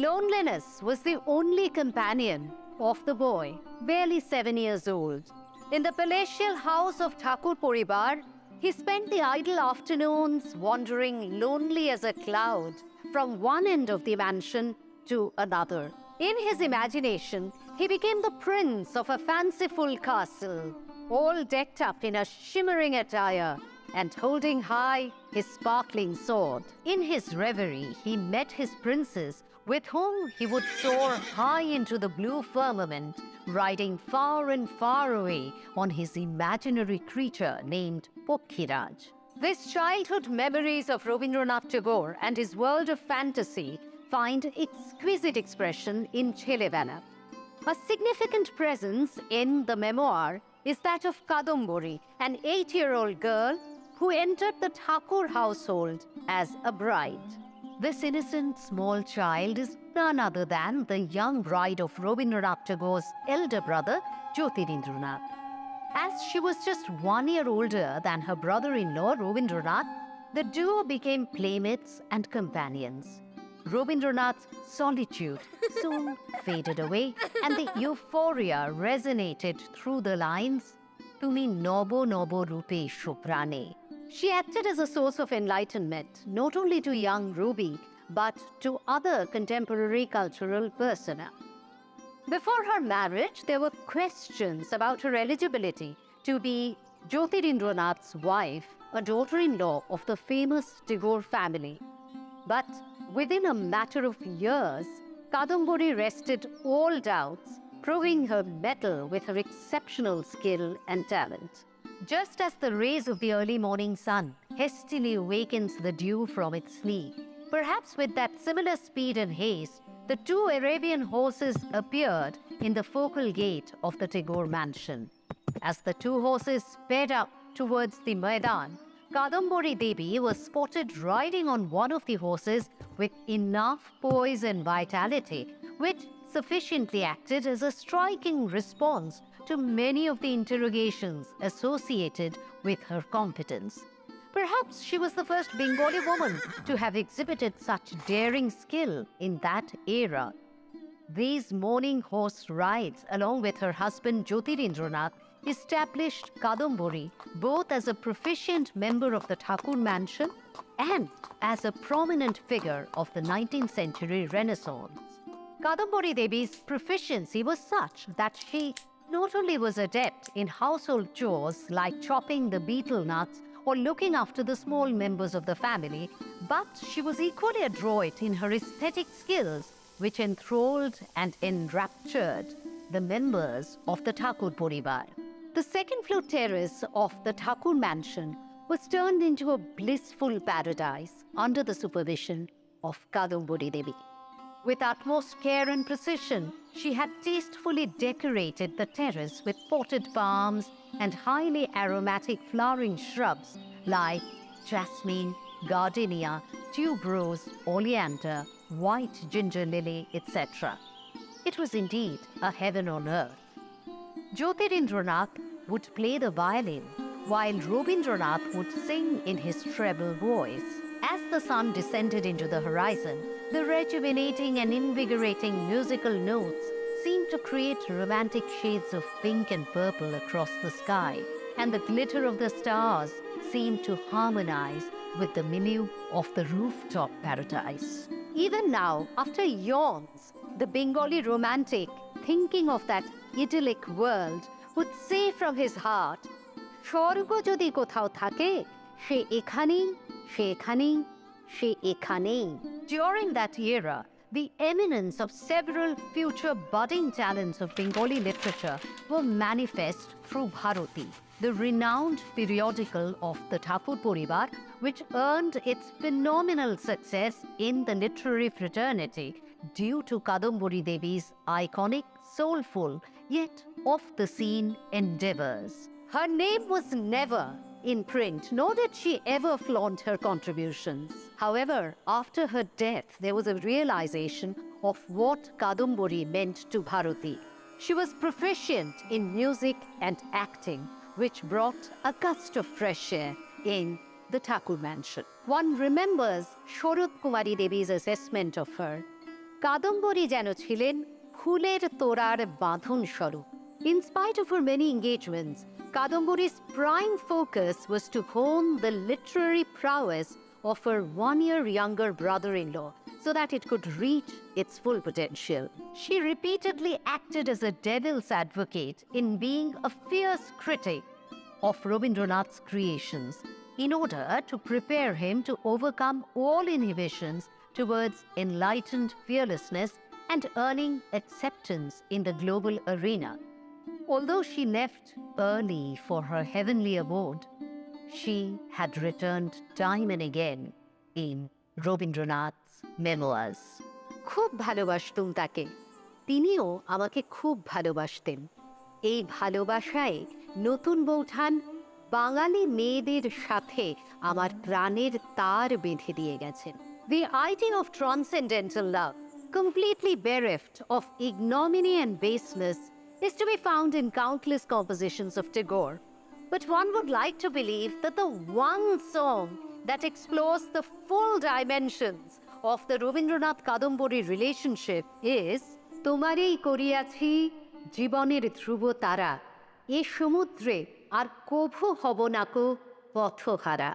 Loneliness was the only companion of the boy, barely 7 years old. In the palatial house of Thakur Poribar, he spent the idle afternoons wandering lonely as a cloud from one end of the mansion to another. In his imagination, he became the prince of a fanciful castle, all decked up in a shimmering attire and holding high his sparkling sword. In his reverie, he met his princess, with whom he would soar high into the blue firmament, riding far and far away on his imaginary creature named Pokhiraj. These childhood memories of Rabindranath Tagore and his world of fantasy find exquisite expression in Chelebela. A significant presence in the memoir is that of Kadambari, an 8-year-old girl who entered the Thakur household as a bride. This innocent small child is none other than the young bride of Rabindranath Tagore's elder brother, Jyotirindranath. As she was just 1 year older than her brother-in-law, Rabindranath, the duo became playmates and companions. Rabindranath's solitude soon faded away, and the euphoria resonated through the lines, "Tumi nobo nobo rupe shuprane." She acted as a source of enlightenment not only to young Ruby, but to other contemporary cultural persona. Before her marriage, there were questions about her eligibility to be Jyotirindranath's wife, a daughter-in-law of the famous Tagore family. But within a matter of years, Kadambari wrested all doubts, proving her mettle with her exceptional skill and talent. Just as the rays of the early morning sun hastily awakens the dew from its sleep, perhaps with that similar speed and haste, the 2 Arabian horses appeared in the focal gate of the Tagore mansion. As the 2 horses sped up towards the Maidan, Kadambari Devi was spotted riding on one of the horses with enough poise and vitality, which sufficiently acted as a striking response to many of the interrogations associated with her competence. Perhaps she was the first Bengali woman to have exhibited such daring skill in that era. These morning horse rides, along with her husband Jyotirindranath, established Kadambari both as a proficient member of the Thakur mansion and as a prominent figure of the 19th century Renaissance. Kadambari Devi's proficiency was such that she not only was adept in household chores like chopping the betel nuts or looking after the small members of the family, but she was equally adroit in her aesthetic skills, which enthralled and enraptured the members of the Thakur Poribar. The second-floor terrace of the Thakur mansion was turned into a blissful paradise under the supervision of Kadambari Devi. With utmost care and precision, she had tastefully decorated the terrace with potted palms and highly aromatic flowering shrubs like jasmine, gardenia, tuberose, oleander, white ginger lily, etc. It was indeed a heaven on earth. Jyotirindranath would play the violin, while Rabindranath would sing in his treble voice. As the sun descended into the horizon, the rejuvenating and invigorating musical notes seemed to create romantic shades of pink and purple across the sky, and the glitter of the stars seemed to harmonize with the milieu of the rooftop paradise. Even now, after eons, the Bengali romantic, thinking of that idyllic world, would say from his heart, "Shorgo jodi kothao thake, she ekhanei, she ekhanei, she ekhanei." During that era, the eminence of several future budding talents of Bengali literature were manifest through Bharati, the renowned periodical of the Thakur Poribar, which earned its phenomenal success in the literary fraternity due to Kadambari Devi's iconic, soulful, yet off-the-scene endeavors. Her name was never in print, nor did she ever flaunt her contributions. However, after her death, there was a realization of what Kadambari meant to Bharati. She was proficient in music and acting, which brought a gust of fresh air in the Thakur mansion. One remembers Sharad Kumari Devi's assessment of her. Kadambari যেন ছিলেন ফুলের তোড়ার বাঁধন স্বরূপ। In spite of her many engagements, Kadambari's prime focus was to hone the literary prowess of her 1 year younger brother-in-law so that it could reach its full potential. She repeatedly acted as a devil's advocate in being a fierce critic of Rabindranath's creations in order to prepare him to overcome all inhibitions towards enlightened fearlessness and earning acceptance in the global arena. Although she left early for her heavenly abode, she had returned time and again in Rabindranath's memoirs. খুব ভালোবাসতুম তাকে, তিনিও আমাকে খুব ভালোবাসতেন। এই ভালোবাসায় নতুন বৌঠান বাঙালি মেয়েদের সাথে আমার প্রাণের তার বেঁধে দিয়ে গেছেন। The idea of transcendental love, completely bereft of ignominy and baseness, is to be found in countless compositions of Tagore. But one would like to believe that the one song that explores the full dimensions of the Rabindranath Kadambari relationship is "Tomarei koriyachi জীবনের ধ্রুব তারা, এ সমুদ্রে আর কভু হব নাকো পথহারা"।